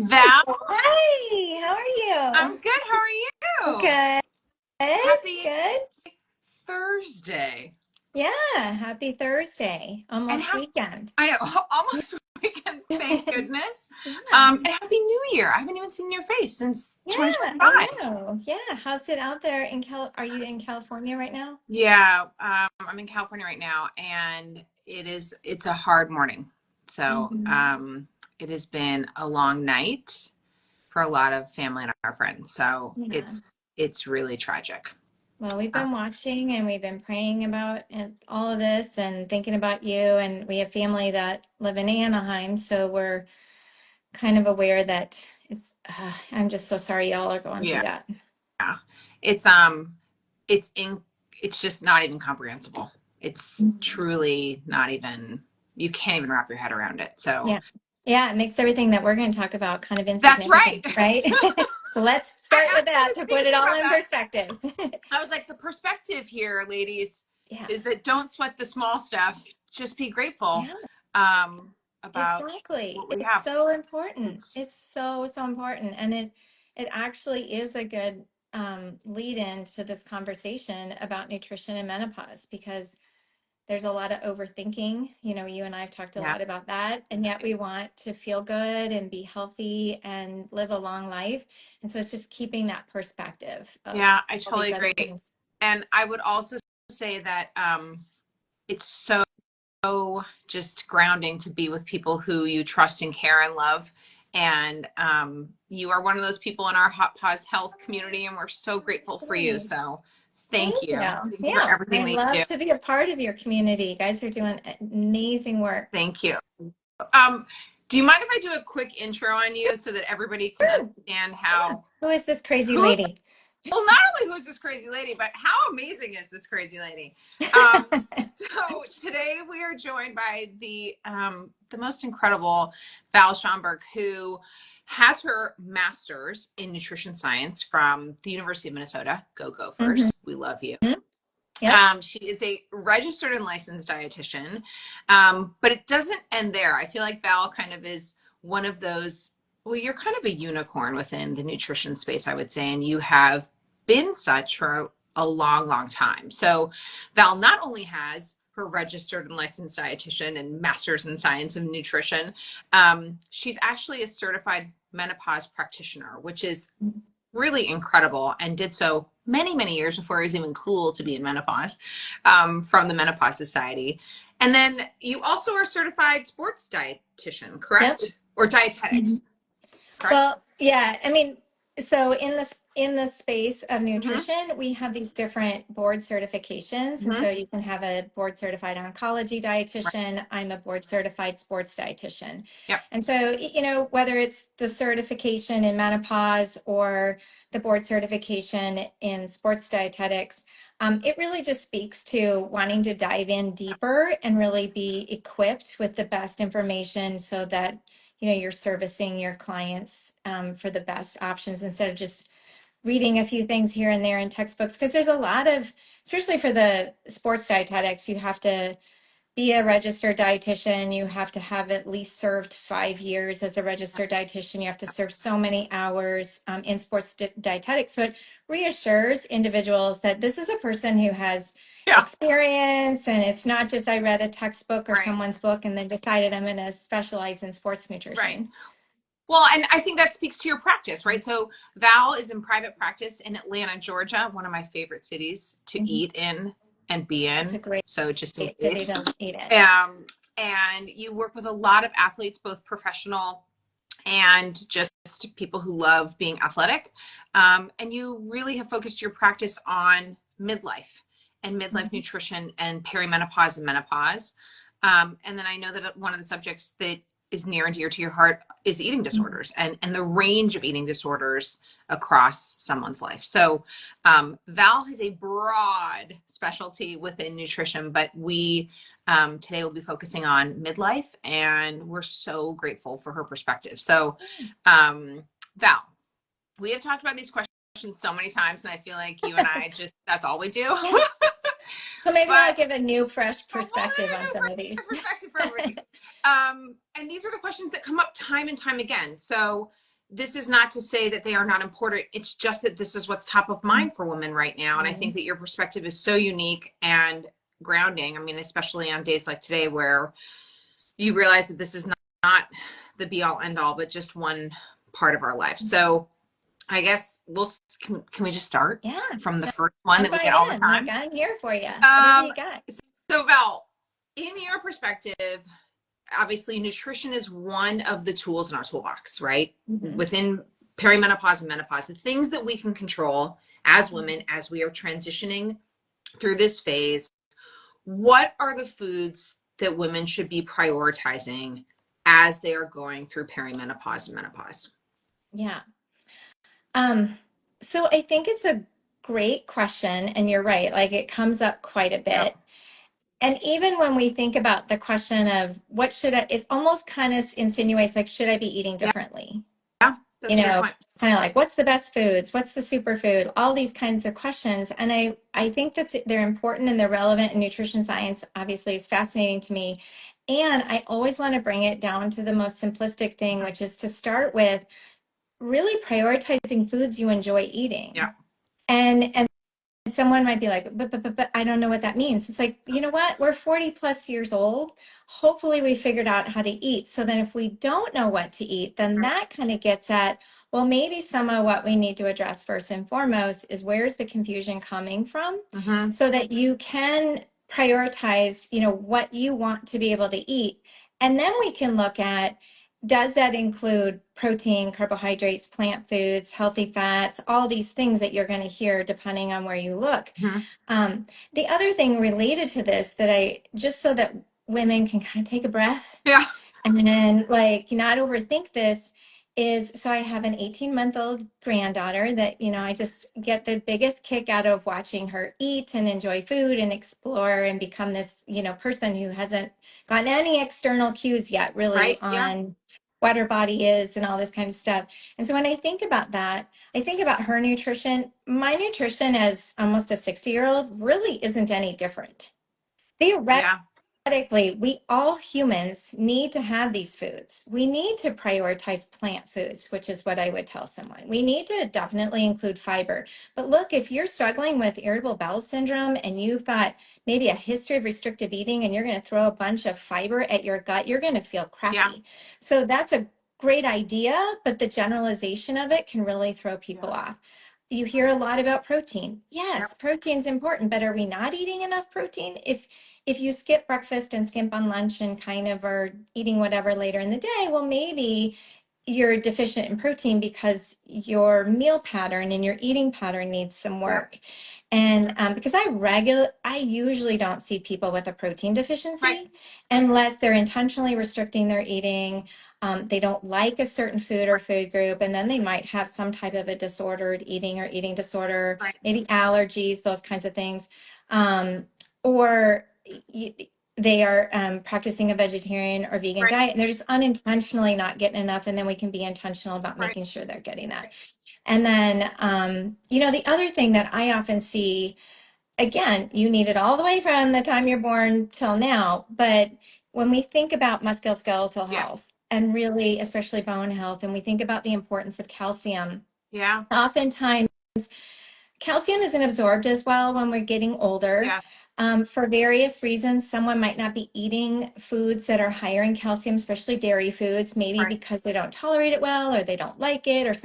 Val. Hi, how are I'm good. How are you? you? Good, Happy good. Thursday. Yeah, happy Thursday. And Almost weekend. I know, almost weekend, thank goodness. Yeah. And Happy New Year. I haven't even seen your face since Yeah, I 2025. know. Yeah, how's it out there in Are you in California right now? Yeah, I'm in California right now, and it's a hard morning. So hmm it has been a long night for a lot of family and our friends. So Yeah. it's really tragic. Well, we've Uh, been watching and we've been praying about all of this and thinking about you. And we have family that live in Anaheim, so we're kind of aware that I'm just so sorry y'all are going through yeah. that. It's it's in it's just not even comprehensible. It's truly not even, you can't even wrap your head around it. So Yeah. Yeah, it makes everything that we're going to talk about kind of that's right. insignificant, right? So let's I start with actually that was to put it thinking all about in that. perspective. I was like, the perspective here, ladies, Yeah. is that don't sweat the small stuff. Just be grateful Yeah, about exactly. what we It's have. so important. It's It's so, so important. And it actually is a good lead in to this conversation about nutrition and menopause because there's a lot of overthinking. You know, you and I have talked a yeah. lot about that. And yet we want to feel good and be healthy and live a long life. And so it's just keeping that perspective of Yeah, I all totally these other agree. things. And I would also say that it's so just grounding to be with people who you trust and care and love. And you are one of those people in our Hot Paws Health community, and we're so grateful for you. Absolutely. So thank Thank you. you. Thank you for Yeah. everything I'd that you love do. to be a part of your community. You guys are doing amazing work. Thank you. Um, do you mind if I do a quick intro on you so that everybody can Sure. understand Yeah. how, Who is this crazy who, lady? well, not only who's this crazy lady, but how amazing is this crazy lady? So today we are joined by the most incredible Val Schonberg, who has her master's in nutrition science from the University of Minnesota. Go hmm Gophers! We love you. Yep. She is a registered and licensed dietitian, but it doesn't end there. I feel like Val kind of is one of those. Well, you're kind of a unicorn within the nutrition space, I would say, and you have been such for a long, long time. So, Val not only has her registered and licensed dietitian and master's in science of nutrition, she's actually a certified menopause practitioner, which is really incredible, and did so many, many years before it was even cool to be in menopause, from the Menopause Society. And then you also are a certified sports dietitian, Yep. correct? Or Mhm. dietetics, correct? Well, yeah, I mean, so in the space of Mm-hmm. nutrition, we have these different board certifications. And Mm-hmm. so you can have a board certified oncology Right. dietitian. I'm a board certified sports dietitian. Yep. And so, whether it's the certification in menopause or the board certification in sports dietetics, it really just speaks to wanting to dive in deeper and really be equipped with the best information so that you're servicing your clients for the best options instead of just reading a few things here and there in textbooks. Because there's a lot of, especially for the sports dietetics, you have to be a registered dietitian. You have to have at least served 5 years as a registered dietitian. You have to serve so many hours in sports dietetics. So it reassures individuals that this is a person who has Yeah. experience, and it's not just I read a textbook or Right. someone's book and then decided I'm going to specialize in sports Right. nutrition. Well, and I think that speaks to your practice, right? So Val is in private practice in Atlanta, Georgia, one of my favorite cities to Mhm. eat in and be It's a in. great So just in city case. to eat in. Yeah. Um, and you work with a lot of athletes, both professional and just people who love being athletic. And you really have focused your practice on midlife and midlife Mhm. nutrition and perimenopause and menopause. And then I know that one of the subjects that is near and dear to your heart is eating disorders and the range of eating disorders across someone's life. So Val has a broad specialty within nutrition, but we today we'll be focusing on midlife, and we're so grateful for her perspective. So, Val, we have talked about these questions so many times, and I feel like you and I just, that's all we do. Yeah. So maybe I'll But give a new, fresh well, perspective on some of a these. perspective for everybody. And these are the questions that come up time and time again. So, this is not to say that they are not important. It's just that this is what's top of mind for women right now. And I think that your perspective is so unique and grounding. I mean, especially on days like today where you realize that this is not the be all end all, but just one part of our life. So I guess can we just start Yeah, from the first one that jump we right get all the in. Like, time? I'm here for you. Whatever Um, you got. so Val, in your perspective, obviously nutrition is one of the tools in our toolbox, right? Mhm. Within perimenopause and menopause, the things that we can control as women as we are transitioning through this phase, what are the foods that women should be prioritizing as they are going through perimenopause and menopause? Yeah. Um, so I think it's a great question, and you're right. Like it comes up quite a Yeah. bit. And even when we think about the question of what should I, it almost kind of insinuates like, should I be eating Yeah. differently? Yeah. You That's a great know, point. kind of like what's the best foods? What's the superfood? All these kinds of questions. And I think that they're important and they're relevant, and nutrition science obviously is fascinating to me. And I always want to bring it down to the most simplistic thing, Mhm. which is to start with really prioritizing foods you enjoy Yeah. eating. And someone might be like, but I don't know what that means. It's like, you know what? We're 40 plus years old. Hopefully we figured out how to eat. So then if we don't know what to eat, then Right. that kind of gets at, well, maybe some of what we need to address first and foremost is where's the confusion coming from Mm-hmm. so that you can prioritize, what you want to be able to eat. And then we can look at, does that include protein, carbohydrates, plant foods, healthy fats, all these things that you're going to hear depending on where you look? Mm-hmm. Um, the other thing related to this that just so that women can kind of take a breath Yeah. and then like not overthink this is, so I have an 18-month-old granddaughter that, I just get the biggest kick out of watching her eat and enjoy food and explore and become this, person who hasn't gotten any external cues yet really Right. Yeah. on what her body is and all this kind of stuff. And so when I think about that, I think about her nutrition. My nutrition as almost a 60-year-old really isn't any different. Theoretically, Yeah. we all humans need to have these foods. We need to prioritize plant foods, which is what I would tell someone. We need to definitely include fiber. But look, if you're struggling with irritable bowel syndrome and you've got maybe a history of restrictive eating and you're going to throw a bunch of fiber at your gut, you're going to feel Yeah. crappy. So that's a great idea, but the generalization of it can really throw people Yeah. off. You hear a lot about protein. Yep. Yes, protein's important, but are we not eating enough protein? If you skip breakfast and skimp on lunch and kind of are eating whatever later in the day, well, maybe you're deficient in protein because your meal pattern and your eating pattern needs some Yep. work. And because I usually don't see people with a protein Right. deficiency unless they're intentionally restricting their eating. They don't like a certain food or Right. food group, and then they might have some type of a disordered eating or eating disorder, Right. maybe allergies, those kinds of things. Or they are practicing a vegetarian or vegan Right. diet and they're just unintentionally not getting enough, and then we can be intentional about Right. making sure they're getting that. And then the other thing that I often see, again, you need it all the way from the time you're born till now, but when we think about musculoskeletal Yes. health and really especially bone health, and we think about the importance of calcium, Yeah. oftentimes calcium isn't absorbed as well when we're getting older. Yeah. For various reasons, someone might not be eating foods that are higher in calcium, especially dairy foods, maybe Right. because they don't tolerate it well or they don't like it, or if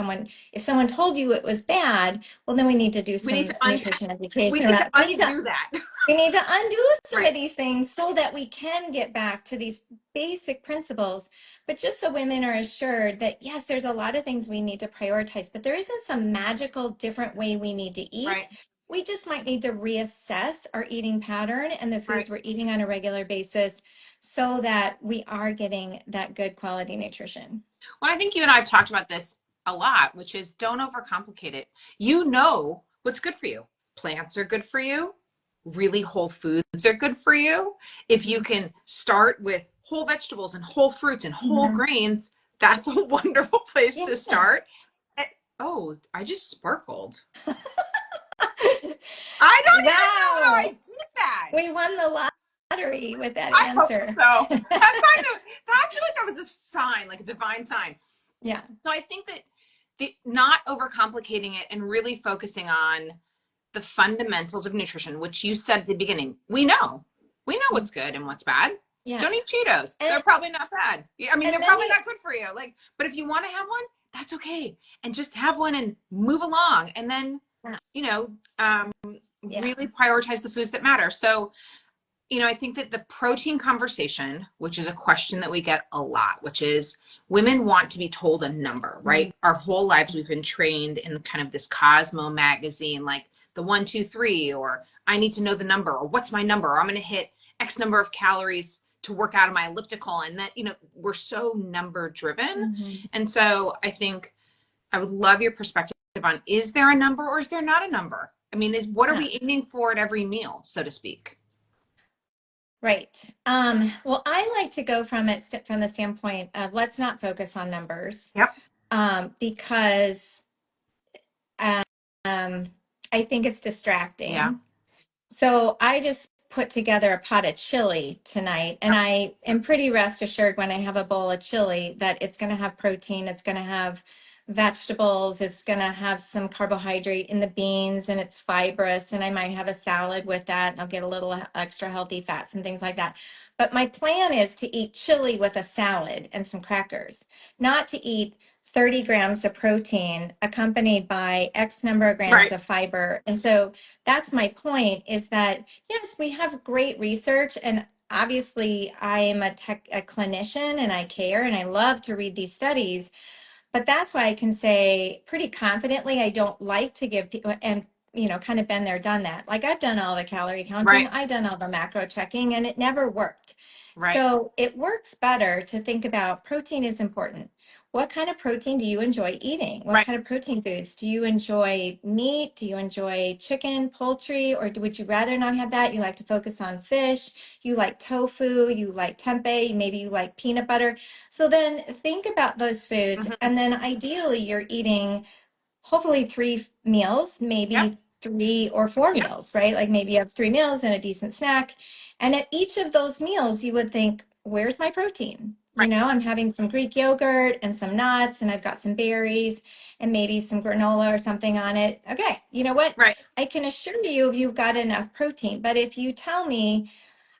someone told you it was bad, well, then we need to do We need some to nutrition we education need to around. undo that. We need to undo some Right. of these things so that we can get back to these basic principles. But just so women are assured that, yes, there's a lot of things we need to prioritize, but there isn't some magical different way we need to eat. Right. We just might need to reassess our eating pattern and the Right. foods we're eating on a regular basis so that we are getting that good quality nutrition. Well, I think you and I have talked about this a lot, which is don't overcomplicate it. You know what's good for you. Plants are good for you. Really whole foods are good for you. If you can start with whole vegetables and whole fruits and whole Mhm. grains, that's a wonderful place to Yeah. start. Oh, I just sparkled. I don't even know how I Wow. did that. We won the lottery with that I hope answer. so. That's kind of, I feel like that was a sign, like a divine sign. Yeah. So I think that not overcomplicating it and really focusing on the fundamentals of nutrition, which you said at the beginning. We know what's good and what's bad. Yeah. Don't eat Cheetos. And They're probably not bad. I mean, and they're probably many not good for you. Like, but if you want to have one, that's okay. And just have one and move along. And then, yeah, you know, um, yeah. really prioritize the foods that matter. So, I think that the protein conversation, which is a question that we get a lot, which is women want to be told a number, Mm, right? Our whole lives we've been trained in kind of this Cosmo magazine, like the 1, 2, 3, or I need to know the number, or what's my number, or I'm going to hit X number of calories to work out of my elliptical. And that, we're so number driven. mhm. And so I think I would love your perspective on, is there a number or is there not a number? I mean, what are Yeah. we aiming for at every meal, so to speak? Right. Well, I like to go from from the standpoint of let's not focus on numbers, Yep. because um, I think it's Yeah. distracting. So I just put together a pot of chili tonight, and I am pretty rest assured when I have a bowl of chili that it's going to have protein, it's going to have vegetables, it's going to have some carbohydrate in the beans, and it's fibrous, and I might have a salad with that, and I'll get a little extra healthy fats and things like that. But my plan is to eat chili with a salad and some crackers, not to eat 30 grams of protein accompanied by X number of grams Right. of fiber. And so that's my point, is that yes, we have great research, and obviously I am a clinician, and I care, and I love to read these studies, but that's why I can say pretty confidently I don't like to give people, and kind of been there, done that. Like, I've done all the calorie counting, Right. I've done all the macro checking, and it never worked. Right. So it works better to think about protein is important. What kind of protein do you enjoy eating? What Right. kind of protein foods? Do you enjoy meat? Do you enjoy chicken, poultry, or would you rather not have that? You like to focus on fish, you like tofu, you like tempeh, maybe you like peanut butter. So then think about those foods, Hmm. and then ideally you're eating hopefully three meals, Yep. maybe 3 or 4 Yep. meals, right? Like maybe you have 3 meals and a decent snack. And at each of those meals, you would think, where's my protein? Right. I'm having some Greek yogurt and some nuts, and I've got some berries and maybe some granola or something on it. Okay, you know what? Right. I can assure you you've got enough protein. But if you tell me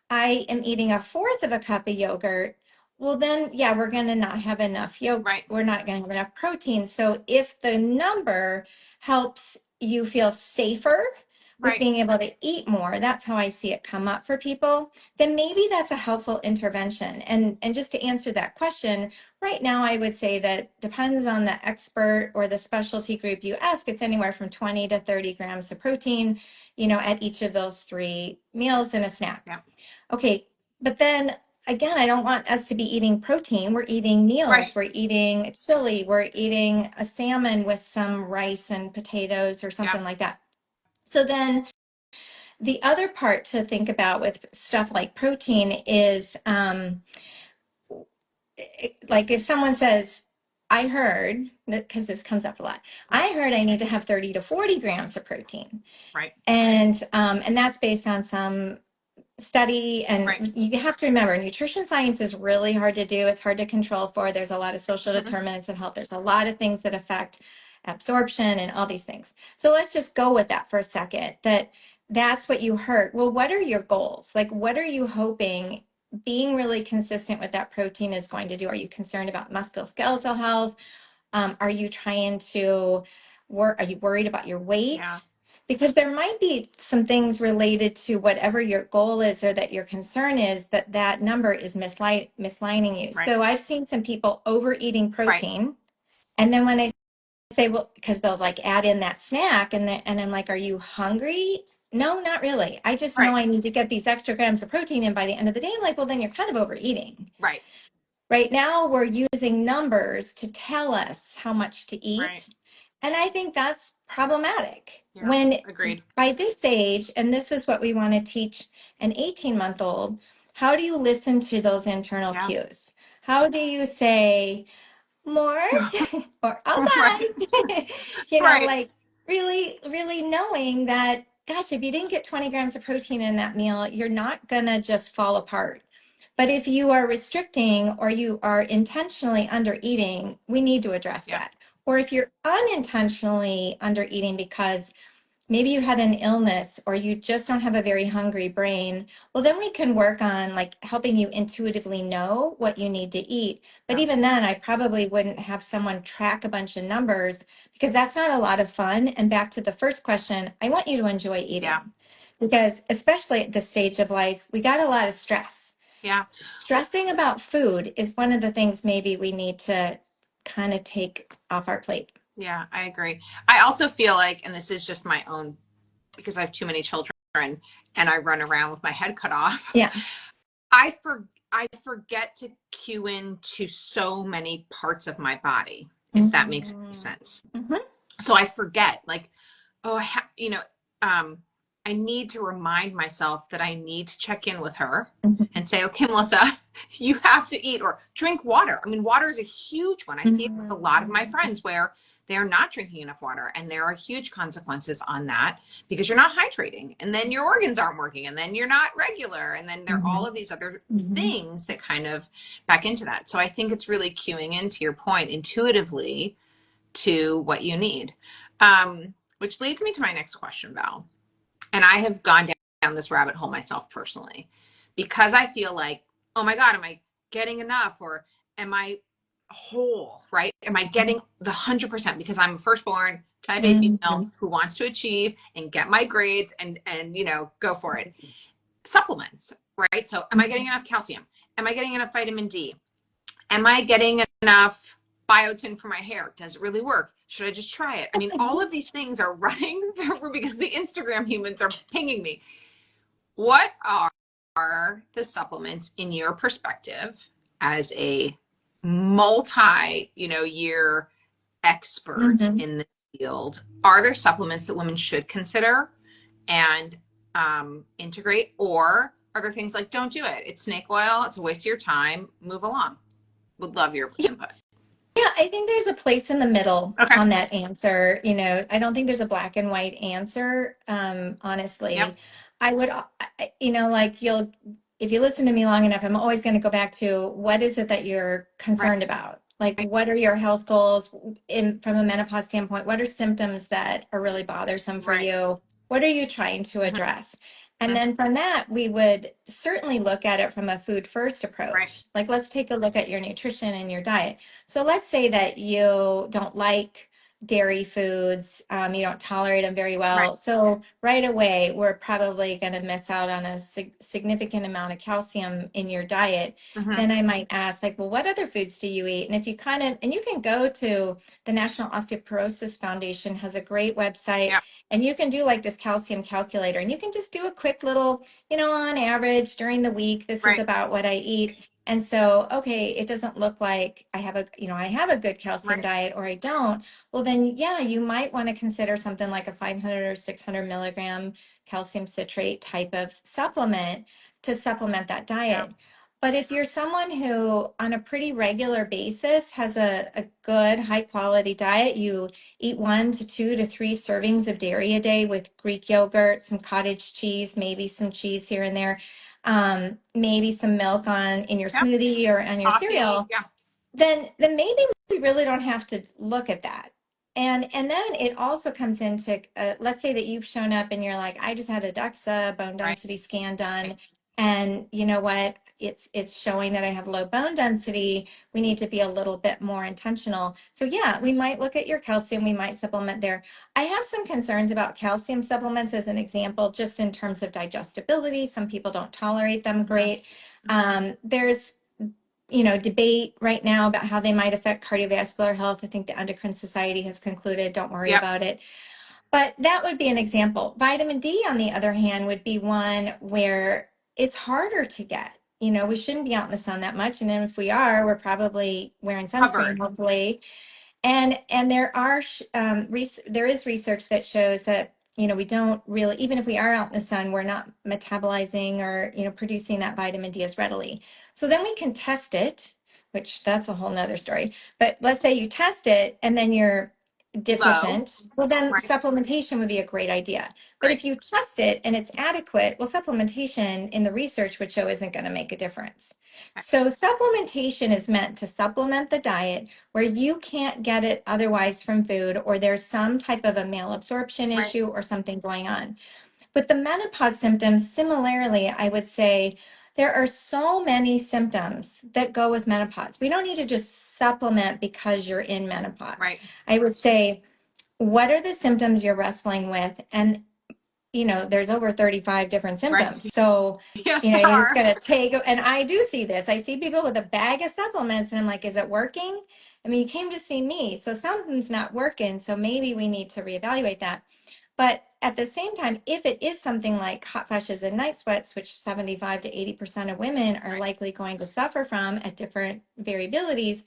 I am eating a fourth of a cup of yogurt, well, then, yeah, we're going to not have enough yogurt. Right. We're not going to have enough protein. So if the number helps you feel safer with Right. being able to eat more, that's how I see it come up for people, then maybe that's a helpful intervention. And just to answer that question, right now, I would say that depends on the expert or the specialty group you ask. It's anywhere from 20 to 30 grams of protein, at each of those 3 meals and a snack. Yep. Okay, but then again, I don't want us to be eating protein. We're eating Right. meals. We're eating chili. We're eating a salmon with some rice and potatoes or Yep. something like that. So then the other part to think about with stuff like protein is, like if someone says, I heard, because this comes up a lot, Yep. I heard I need to have 30 to 40 grams of protein. Right. And that's based on some study. Right. And you have to remember, nutrition science is really hard to do. It's hard to control for. There's a lot of social Hmm. determinants of health. There's a lot of things that affect absorption and all these things. So let's just go with that for a second, that's what you heard. Well, what are your goals? Like, what are you hoping being really consistent with that protein is going to do? Are you concerned about musculoskeletal health? Are you trying to are you worried about your Yeah. weight? Because there might be some things related to whatever your goal is or that your concern is, that number is mislining you. Right. So I've seen some people overeating Right. protein. And then when I say, well, because they'll like add in that snack, and I'm like, are you hungry? No, not really. I just know Right. I need to get these extra grams of protein in by the end of the day. I'm like, well, then you're kind of overeating. Right. Right now, we're using numbers to tell us how much to Right. eat. And I think that's problematic. Yeah. When Agreed. by this age, and this is what we want to teach an 18-month-old, how do you listen to those internal Yeah. cues? How do you say more or Right. okay? Right. Like really, really knowing that, gosh, if you didn't get 20 grams of protein in that meal, you're not going to just fall apart. But if you are restricting or you are intentionally under eating, we need to address Yep. that. Or if you're unintentionally under eating because maybe you had an illness or you just don't have a very hungry brain, well, then we can work on like helping you intuitively know what you need to eat. But Yeah. even then, I probably wouldn't have someone track a bunch of numbers because that's not a lot of fun. And back to the first question, I want you to enjoy Yeah. eating because, especially at this stage of life, we got a lot of stress. Yeah. Stressing about food is one of the things maybe we need to kind of take off our plate. Yeah, I agree. I also feel like, and this is just my own, because I have too many children and I run around with my head cut off. Yeah. I forget to cue in to so many parts of my body, if that makes any Mm-hmm. sense. Mm-hmm. So I forget, like, oh, um, I need to remind myself that I need to check in with her and say, okay, Melissa, you have to eat or drink water. I mean, water is a huge one. I see it with a lot of my Mm-hmm. friends where they're not drinking enough water, and there are huge consequences on that because you're not hydrating, and then your organs aren't working, and then you're not regular, and then there are all of these other Mm-hmm. things that kind of back into that. So I think it's really cueing into your point intuitively to what you need. Which leads me to my next question, Val. And I have gone down this rabbit hole myself personally because I feel like, oh my God, am I getting enough? Or am I whole, right? Am I getting the 100%? Because I'm a firstborn type A female Mm-hmm. who wants to achieve and get my grades and go for it. Supplements, right? So am I getting enough calcium? Am I getting enough vitamin D? Am I getting enough biotin for my hair? Does it really work? Should I just try it? I mean, all of these things are running because the Instagram humans are pinging me. What are the supplements in your perspective as a multi year expert Mm-hmm. in this field? Are there supplements that women should consider and integrate, or are there things like don't do it? It's snake oil. It's a waste of your time. Move along. Would love your input. Yeah, I think there's a place in the middle Okay. on that answer. I don't think there's a black and white answer. Yep. Honestly, I would, like if you listen to me long enough, I'm always going to go back to what is it that you're Right. concerned about? Like, what are your health goals from a menopause standpoint? What are symptoms that are really bothersome for Right. you? What are you trying to Mm-hmm. address? And then from that, we would certainly look at it from a food first Right. approach. Like, let's take a look at your nutrition and your diet. So let's say that you don't like dairy foods, you don't tolerate them very Right. well. So right away, we're probably going to miss out on a significant amount of calcium in your diet. Mm-hmm. Then I might ask, like, well, what other foods do you eat? And if you and you can go to the National Osteoporosis Foundation has a great website, Yep. and you can do like this calcium calculator, and you can just do a quick little, on average during the week, this is Right. about what I eat. And so, okay, it doesn't look like I have a good calcium Right. diet or I don't. Well, then, yeah, you might want to consider something like a 500 or 600 milligram calcium citrate type of supplement to supplement that Yep. diet. But if you're someone who, on a pretty regular basis, has a good, high quality diet, you eat 1 to 2 to 3 servings of dairy a day with Greek yogurt, some cottage cheese, maybe some cheese here and there, maybe some milk in your Yep. smoothie or on your Coffee. cereal, Yeah. then maybe we really don't have to look at that. And then it also comes into let's say that you've shown up and you're like, I just had a DEXA bone Right. density scan done, and you know what? It's showing that I have low bone density. We need to be a little bit more intentional. So yeah, we might look at your calcium. We might supplement there. I have some concerns about calcium supplements as an example, just in terms of digestibility. Some people don't tolerate them Mm-hmm. great. There's debate right now about how they might affect cardiovascular health. I think the Endocrine Society has concluded, don't worry Yep. about it. But that would be an example. Vitamin D, on the other hand, would be one where it's harder to get. We shouldn't be out in the sun that much. And then if we are, we're probably wearing sunscreen, Covered. hopefully. And there is research that shows that we don't really, even if we are out in the sun, we're not metabolizing or producing that vitamin D as readily. So then we can test it, which that's a whole nother story. But let's say you test it and then low, deficient, well, then right? supplementation would be a great idea. But Right. if you test it and it's adequate, well, supplementation in the research would show isn't going to make a difference. So supplementation is meant to supplement the diet where you can't get it otherwise from food, or there's some type of a malabsorption Right. issue or something going on. With the menopause symptoms, similarly, I would say there are so many symptoms that go with menopause. We don't need to just supplement because you're in menopause. Right. I would say, what are the symptoms you're wrestling with? And, there's over 35 different Right. symptoms. So, Yes, there you're just are. going to take, and I do see this. I see people with a bag of supplements, and I'm like, is it working? I mean, you came to see me, so something's not working. So maybe we need to reevaluate that. But at the same time, if it is something like hot flashes and night sweats, which 75 to 80% of women are Right. likely going to suffer from at different variabilities,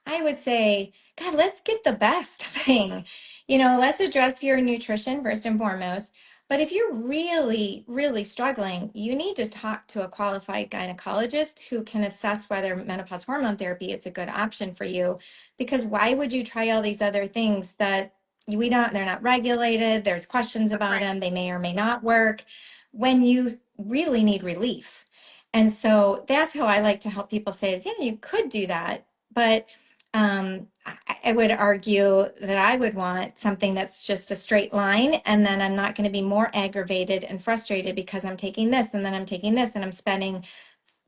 I would say, God, let's get the best thing. Let's address your nutrition first and foremost. But if you're really, really struggling, you need to talk to a qualified gynecologist who can assess whether menopause hormone therapy is a good option for you. Because why would you try all these other things that they're not regulated, there's questions That's about right. them, they may or may not work, when you really need relief. And so that's how I like to help people say is, yeah, you could do that, but I would argue that I would want something that's just a straight line, and then I'm not going to be more aggravated and frustrated because I'm taking this and then I'm taking this and I'm spending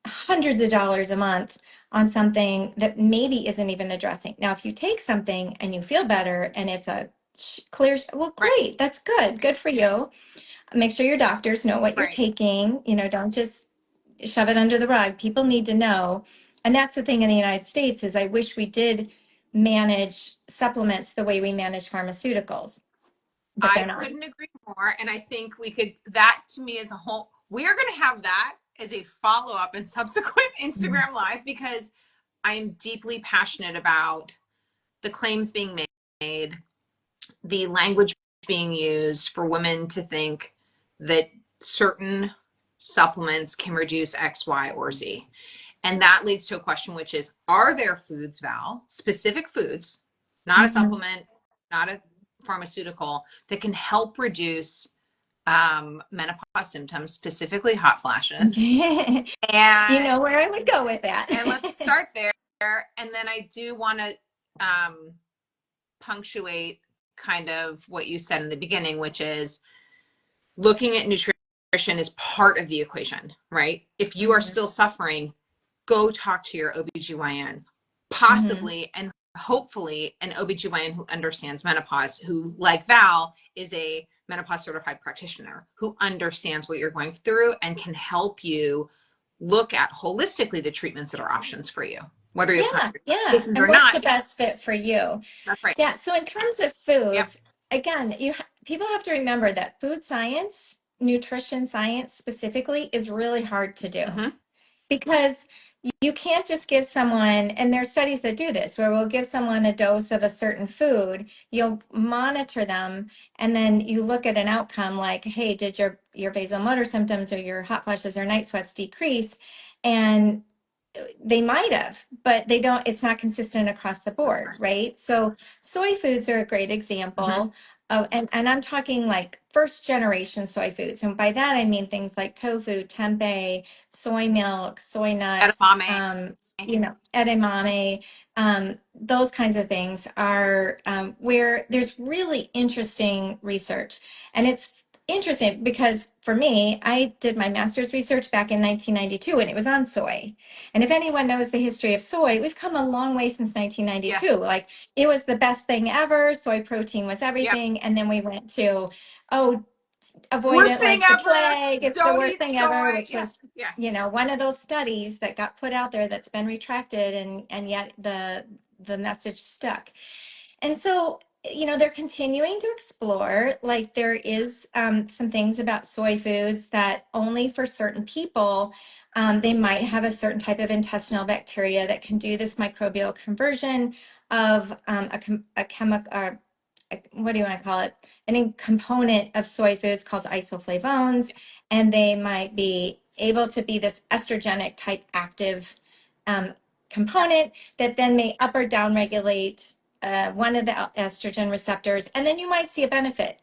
hundreds of dollars a month on something that maybe isn't even addressing. Now, if you take something and you feel better and it's a clear, well, Right. great, that's good. Good for you. Make sure your doctors know what you're Right. taking. Don't just shove it under the rug. People need to know. And that's the thing in the United States is I wish we did manage supplements the way we manage pharmaceuticals, but they're I not. couldn't agree more. And I think that to me is a whole, we are going to have that as a follow up and subsequent Mhm. Instagram live, because I am deeply passionate about the claims being made, the language being used for women to think that certain supplements can reduce X, Y, or Z. And that leads to a question, which is, are there foods, Val, specific foods, not a Mhm. supplement, not a pharmaceutical, that can help reduce menopause symptoms, specifically hot flashes? You And know where I would go with that. let's start there. And then I do want to punctuate kind of what you said in the beginning, which is looking at nutrition is part of the equation, right? If you are Mhm. still suffering, go talk to your OBGYN, Mhm. possibly and hopefully an OBGYN who understands menopause, who, like Val, is a menopause certified practitioner who understands what you're going through and can help you look at holistically the treatments that are options for you, whether you have Yeah, yeah. contraindications And or what's not. the Yeah, best fit for you? that's right. Yeah, so in terms of Yep. foods, again, people have to remember that food science, nutrition science specifically, is really hard to do Mm-hmm. because you can't just give someone, and there's studies that do this, where we'll give someone a dose of a certain food, you'll monitor them, and then you look at an outcome like, hey, did your vasomotor symptoms or your hot flashes or night sweats decrease? And they might have, but they don't, it's not consistent across the That's board, right. right? So soy foods are a great Mm-hmm. example. And I'm talking like first generation soy foods. And by that, I mean things like tofu, tempeh, soy milk, soy nuts, Edamame. edamame, those kinds of things are where there's really interesting research. And it's interesting because for me, I did my master's research back in 1992 and it was on soy. And if anyone knows the history of soy, we've come a long way since 1992. Yes. Like it was the best thing ever. Soy protein was Yep. everything. And then we went to, oh, avoid Worst it thing like the ever. plague. It's the Don't worst eat thing ever, soy. which Yes. was, Yes. one of those studies that got put out there that's been retracted and yet the message stuck. And so, they're continuing to explore. Like there is some things about soy foods that only for certain people, they might have a certain type of intestinal bacteria that can do this microbial conversion of a chemical, what do you want to call it? An component of soy foods called isoflavones, and they might be able to be this estrogenic type active um, Yep. component that then may up or down regulate one of the estrogen receptors, and then you might see a benefit.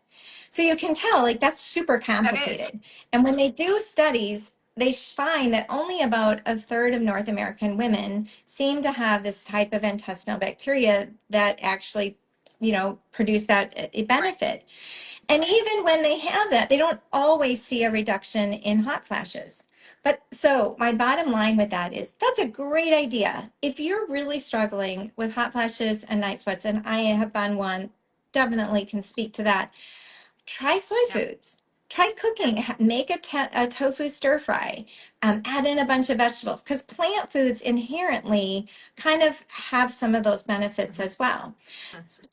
So you can tell, like, that's super That is. complicated. And when they do studies, they find that only about a third of North American women seem to have this type of intestinal bacteria that actually, produce that Right. benefit. And even when they have that, they don't always see a reduction in hot flashes. But so my bottom line with that is that's a great idea. If you're really struggling with hot flashes and night sweats, and I have been one, definitely can speak to that, try soy Yep. foods. Try cooking. Make a tofu stir fry. Add in a bunch of vegetables because plant foods inherently kind of have some of those benefits Mhm. as well.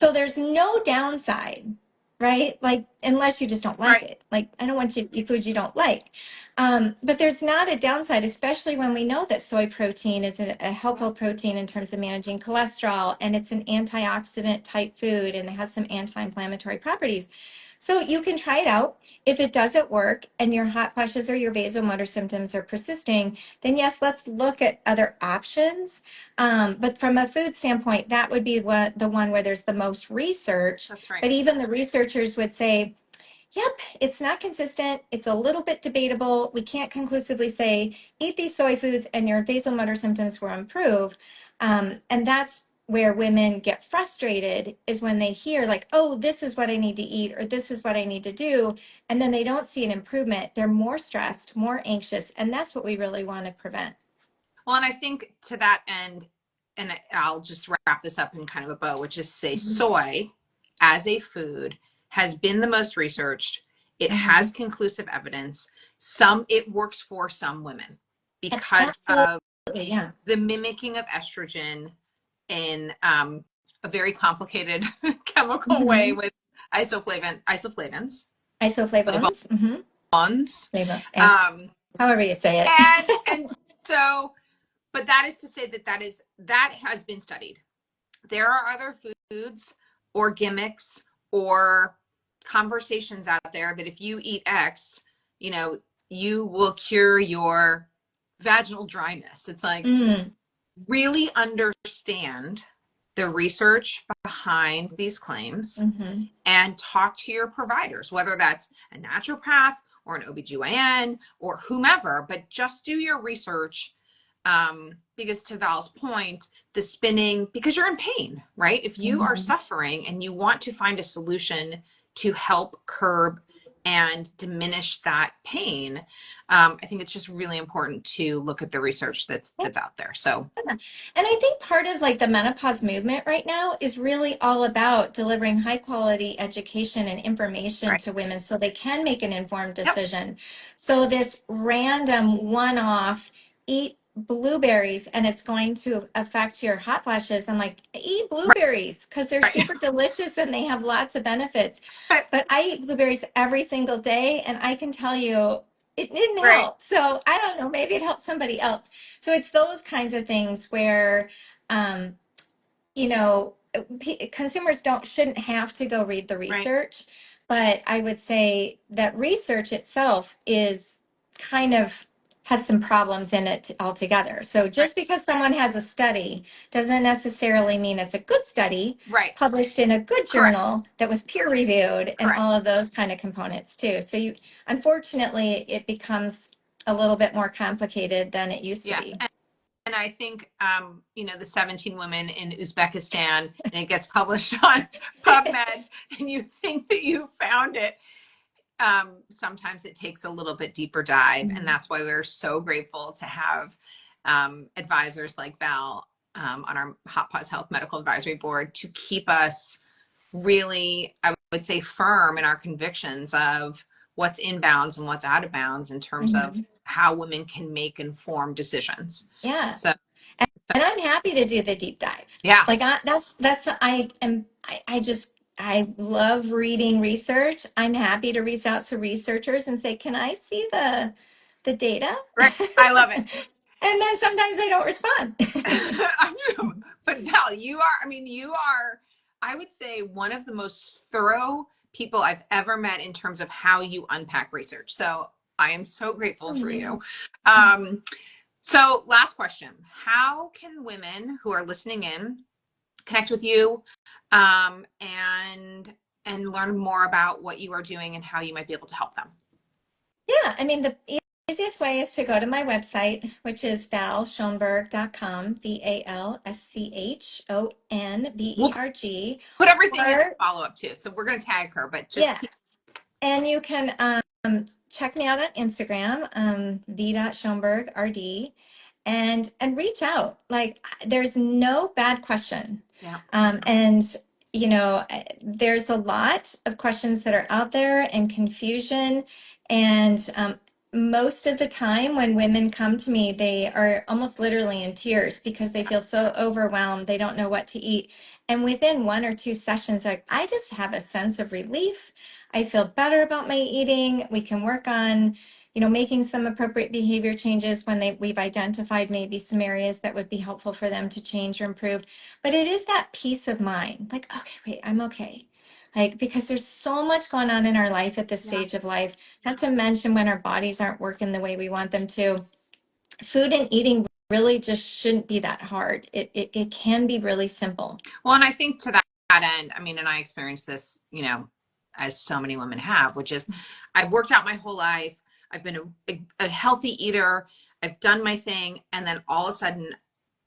So there's no downside, right? Like, unless you just don't like Right. it. Like, I don't want you to eat foods you don't like. But there's not a downside, especially when we know that soy protein is a helpful protein in terms of managing cholesterol, and it's an antioxidant type food and it has some anti-inflammatory properties. So you can try it out. If it doesn't work and your hot flashes or your vasomotor symptoms are persisting, then yes, let's look at other options. But from a food standpoint, that would be the one where there's the most research. That's right. But even the researchers would say, yep, it's not consistent. It's a little bit debatable. We can't conclusively say, eat these soy foods and your vasomotor symptoms will improve. And that's where women get frustrated, is when they hear, like, oh, this is what I need to eat, or this is what I need to do. And then they don't see an improvement. They're more stressed, more anxious. And that's what we really want to prevent. Well, and I think to that end, and I'll just wrap this up in kind of a bow, which is say Mhm. soy as a food has been the most researched. It has Mhm. conclusive evidence. It works for some women because Absolutely. of Yeah. the mimicking of estrogen in a very complicated chemical way Hmm. with isoflavins, Isoflavones. Hmm. flavons. Flavor. Yeah. Um, However you say and it. so, but that is to say that has been studied. There are other foods or gimmicks or conversations out there that if you eat X, you know, you will cure your vaginal dryness. It's like, Mm. really understand the research behind these claims Hmm. and talk to your providers, whether that's a naturopath or an OBGYN or whomever, but just do your research. Because to Val's point, the spinning, because you're in pain, right? If you are Hmm. suffering and you want to find a solution to help curb and diminish that pain, I think it's just really important to look at the research that's out there. So, And I think part of like the menopause movement right now is really all about delivering high quality education and information right. to women so they can make an informed Yep. decision. So this random one-off eat blueberries and it's going to affect your hot flashes. I'm like, eat Right. blueberries because they're Right. super delicious and they have lots of benefits. Right. But I eat blueberries every single day and I can tell you it didn't Right. help. So I don't know, maybe it helped somebody else. So it's those kinds of things where, um, you know, consumers shouldn't have to go read the Right. research, but I would say that research itself is kind of has some problems in it altogether. So Right. just because someone has a study doesn't necessarily mean it's a good study Right. published in a good Correct. journal that was peer reviewed and Correct. all of those kind of components too. So unfortunately, it becomes a little bit more complicated than it used to Yes. be. And I think, the 17 women in Uzbekistan, and it gets published on PubMed, and you think that you found it. Sometimes it takes a little bit deeper dive. And that's why we're so grateful to have advisors like Val on our Hot Paws Health Medical Advisory Board to keep us really, I would say, firm in our convictions of what's in bounds and what's out of bounds in terms of Mhm. how women can make informed decisions. Yeah. So, And I'm happy to do the deep dive. yeah, Like I love reading research. I'm happy to reach out to researchers and say, "Can I see the data?" right. I love it. And then sometimes they don't respond. But Val, I would say, one of the most thorough people I've ever met in terms of how you unpack research. So I am so grateful for you. Um, so last question, how can women who are listening in connect with you, and learn more about what you are doing and how you might be able to help them. Yeah, I mean, the easiest way is to go to my website, which is valschonberg.com, We'll ValSchonberg, put everything in the or follow up too. So we're going to tag her, but just keep. yes. And you can check me out on Instagram, v.schonbergrd, and reach out. Like, there's no bad question. Yeah. And there's a lot of questions that are out there and confusion. And most of the time when women come to me, they are almost literally in tears because they feel so overwhelmed. They don't know what to eat. And within 1 or 2 sessions, like, I just have a sense of relief. I feel better about my eating. We can work on, making some appropriate behavior changes when we've identified maybe some areas that would be helpful for them to change or improve. But it is that peace of mind, like, okay, wait, I'm okay. Like, because there's so much going on in our life at this Yeah. stage of life, not to mention when our bodies aren't working the way we want them to. Food and eating really just shouldn't be that hard. It can be really simple. Well, and I think to that end, I mean, and I experienced this, as so many women have, which is I've worked out my whole life. I've been a healthy eater. I've done my thing. And then all of a sudden,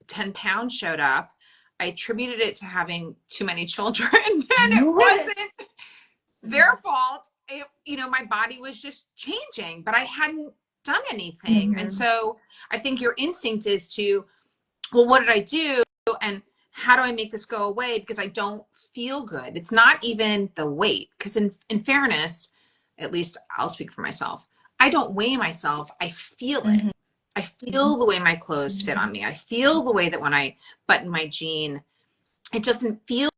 10 pounds showed up. I attributed it to having too many children, and it wasn't their fault. My body was just changing, but I hadn't done anything. And Mhm. so I think your instinct is to, well, what did I do? And how do I make this go away? Because I don't feel good. It's not even the weight. Because in fairness, at least I'll speak for myself, I don't weigh myself. I feel it. Mhm. I feel the way my clothes fit on Mhm. me. I feel the way that when I button my jean, it doesn't feel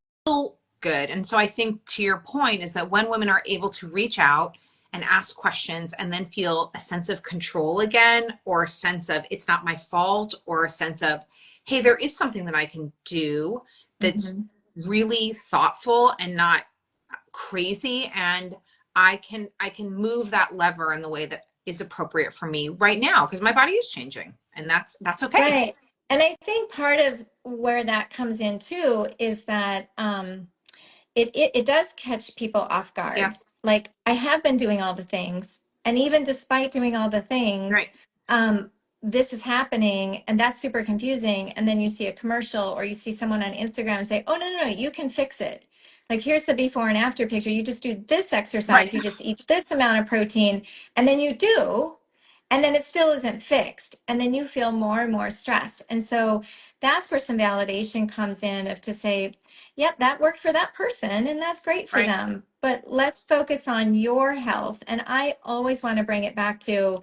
good. And so I think to your point is that when women are able to reach out and ask questions and then feel a sense of control again, or a sense of it's not my fault, or a sense of, hey, there is something that I can do that's Mhm. really thoughtful and not crazy, and I can move that lever in the way that is appropriate for me right now because my body is changing, and that's okay. Right. And I think part of where that comes in too is that it does catch people off guard. Yes. Like, I have been doing all the things, and even despite doing all the things, Right. um, this is happening, and that's super confusing. And then you see a commercial or you see someone on Instagram and say, "Oh, no, no, no, you can fix it. Like, here's the before and after picture. You just do this Right. exercise, you just eat this amount of protein, and then you do." And then it still isn't fixed. And then you feel more and more stressed. And so that's where some validation comes in of to say, yep, that worked for that person and that's great for Right. them. But let's focus on your health. And I always want to bring it back to,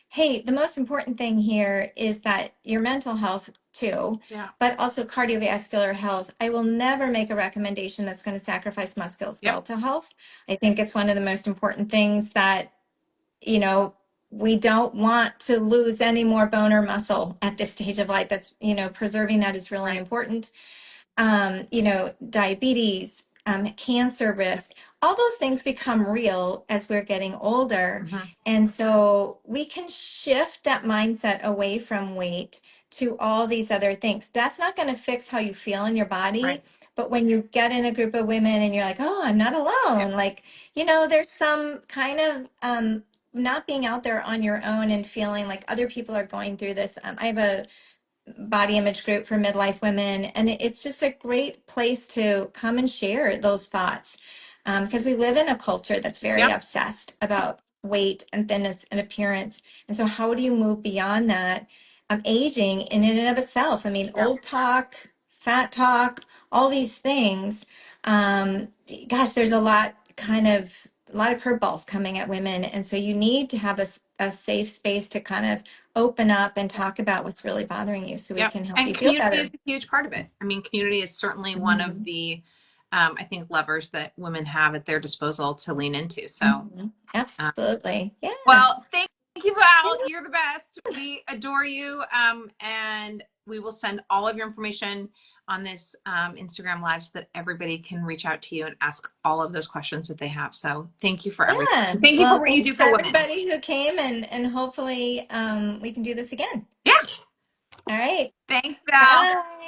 hey, the most important thing here is that your mental health too, Yeah. but also cardiovascular health. I will never make a recommendation that's going to sacrifice Yep. musculoskeletal health. I think it's one of the most important things that, you know, we don't want to lose any more bone or muscle at this stage of life. That's, preserving that is really Right. important. Diabetes, cancer Yep. risk, all those things become real as we're getting older. Mm-hmm. And so we can shift that mindset away from weight to all these other things. That's not going to fix how you feel in your Right. body. But when you get in a group of women and you're like, oh, I'm not Yep. alone, like, there's some kind of not being out there on your own and feeling like other people are going through this. I have a body image group for midlife women. And it's just a great place to come and share those thoughts because we live in a culture that's very Yep. obsessed about weight and thinness and appearance. And so, how do you move beyond that? Aging in and of itself. I mean, Yep. old talk, fat talk, all these things. Gosh, there's a lot of curveballs coming at women. And so you need to have a safe space to kind of open up and Yep. talk about what's really bothering you so we Yep. can help And you feel community is better. a huge part of it. I mean, community is certainly one of Mhm. the, I think, levers that women have at their disposal to lean into. So, Mhm. uh, Absolutely. Yeah. well, thank you, Val. You're the best. We adore you. And we will send all of your information on this Instagram live so that everybody can reach out to you and ask all of those questions that they have. So thank you for everything. Yeah. Thank you for Well, what you thanks do for for women. everybody who came and hopefully we can do this again. Yeah. All right. Thanks, Val. Bye.